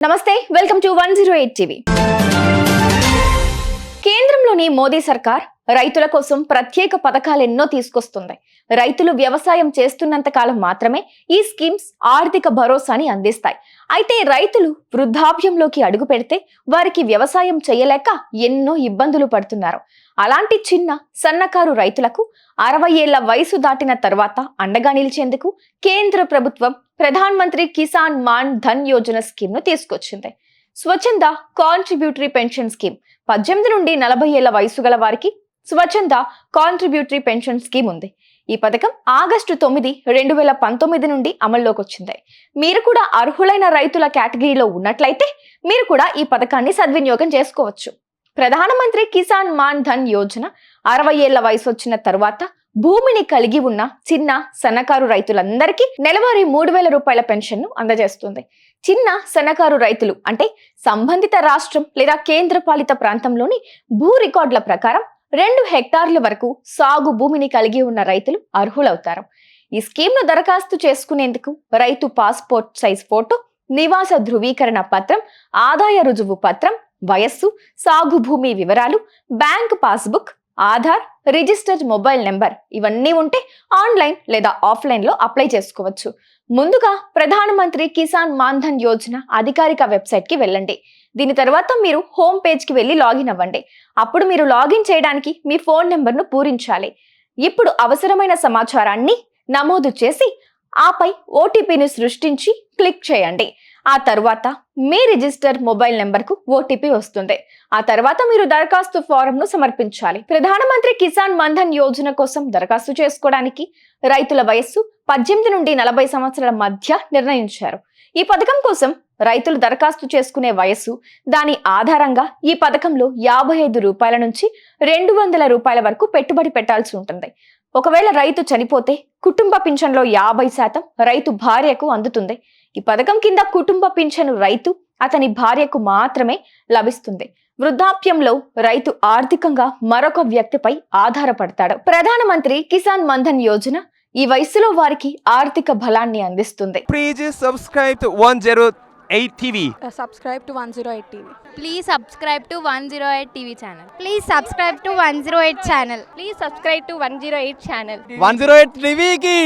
నమస్తే, welcome to 108 TV. కేంద్రంలోని మోదీ సర్కార్ రైతుల కోసం ప్రత్యేక పథకాలెన్నో తీసుకొస్తుంది. రైతులు వ్యవసాయం చేస్తున్నంత కాలం మాత్రమే ఈ స్కీమ్స్ ఆర్థిక భరోసాని అందిస్తాయి. అయితే రైతులు వృద్ధాప్యంలోకి అడుగు పెడితే వారికి వ్యవసాయం చేయలేక ఎన్నో ఇబ్బందులు పడుతున్నారు. అలాంటి చిన్న సన్నకారు రైతులకు 60 ఏళ్ల వయసు దాటిన తర్వాత అండగా నిలిచేందుకు కేంద్ర ప్రభుత్వం ప్రధాన్ మంత్రి కిసాన్ మాన్ ధన్ యోజన స్కీమ్ ను తీసుకొచ్చింది. స్వచ్ఛంద కాంట్రిబ్యూటరీ పెన్షన్ స్కీమ్ 18 నుండి 40 ఏళ్ల వయసు గల వారికి స్వచ్ఛంద కాంట్రిబ్యూటరీ పెన్షన్ స్కీమ్ ఉంది. ఈ పథకం ఆగస్టు 9, 2019 నుండి అమల్లోకి వచ్చింది. మీరు కూడా అర్హులైన రైతుల కేటగిరీలో ఉన్నట్లయితే మీరు కూడా ఈ పథకాన్ని సద్వినియోగం చేసుకోవచ్చు. ప్రధానమంత్రి కిసాన్ మాన్ ధన్ యోజన 60 ఏళ్ల వయసు వచ్చిన తర్వాత భూమిని కలిగి ఉన్న చిన్న సన్నకారు రైతులందరికీ నెలవారీ 3000 రూపాయల పెన్షన్ ను అందజేస్తుంది. చిన్న సన్నకారు రైతులు అంటే సంబంధిత రాష్ట్రం లేదా కేంద్రపాలిత ప్రాంతంలోని భూ రికార్డుల ప్రకారం 2 హెక్టార్ల వరకు సాగు భూమిని కలిగి ఉన్న రైతులు అర్హులవుతారు. ఈ స్కీమ్ ను దరఖాస్తు చేసుకునేందుకు రైతు పాస్పోర్ట్ సైజ్ ఫోటో, నివాస ధృవీకరణ పత్రం, ఆదాయ రుజువు పత్రం, వయస్సు, సాగు భూమి వివరాలు, bank passbook, Aadhaar, registered mobile number ఇవన్నీ ఉంటే ఆన్లైన్ లేదా ఆఫ్లైన్ లో అప్లై చేసుకోవచ్చు. ముందుగా ప్రధానమంత్రి కిసాన్ మాన్ ధన్ యోజన అధికారిక వెబ్సైట్ కి వెళ్ళండి. దీని తర్వాత మీరు హోమ్ పేజ్ కి వెళ్ళి లాగిన్ అవ్వండి. అప్పుడు మీరు లాగిన్ చేయడానికి మీ ఫోన్ నెంబర్ ను పూరించాలి. ఇప్పుడు అవసరమైన సమాచారాన్ని నమోదు చేసి ఆపై ఓటీపీని సృష్టించి క్లిక్ చేయండి. ఆ తర్వాత మీ రిజిస్టర్ మొబైల్ నెంబర్ కు ఓటీపీ వస్తుంది. ఆ తర్వాత మీరు దరఖాస్తు ఫారం ను సమర్పించాలి. ప్రధానమంత్రి కిసాన్ మాన్ ధన్ యోజన కోసం దరఖాస్తు చేసుకోవడానికి రైతుల వయస్సు 18 నుండి 40 సంవత్సరాల మధ్య నిర్ణయించారు. ఈ పథకం కోసం రైతులు దరఖాస్తు చేసుకునే వయస్సు, దాని ఆధారంగా ఈ పథకంలో 55 రూపాయల నుంచి 200 రూపాయల వరకు పెట్టుబడి పెట్టాల్సి ఉంటుంది. ఒకవేళ రైతు చనిపోతే కుటుంబ పింఛన్లో 50% రైతు భార్యకు అందుతుంది. ఈ పథకం కింద కుటుంబ పింఛను రైతు, అతని భార్యకు మాత్రమే లభిస్తుంది. వృద్ధాప్యంలో రైతు ఆర్థికంగా మరొక వ్యక్తిపై ఆధారపడతాడు. ప్రధానమంత్రి కిసాన్ మాన్ ధన్ యోజన ఈ వయసులో వారికి ఆర్థిక బలాన్ని అందిస్తుంది. Please subscribe to 108 TV. Subscribe to 108 TV. Please subscribe to 108 TV channel. Please subscribe to 108 channel. Please subscribe to 108 channel. 108 TV ki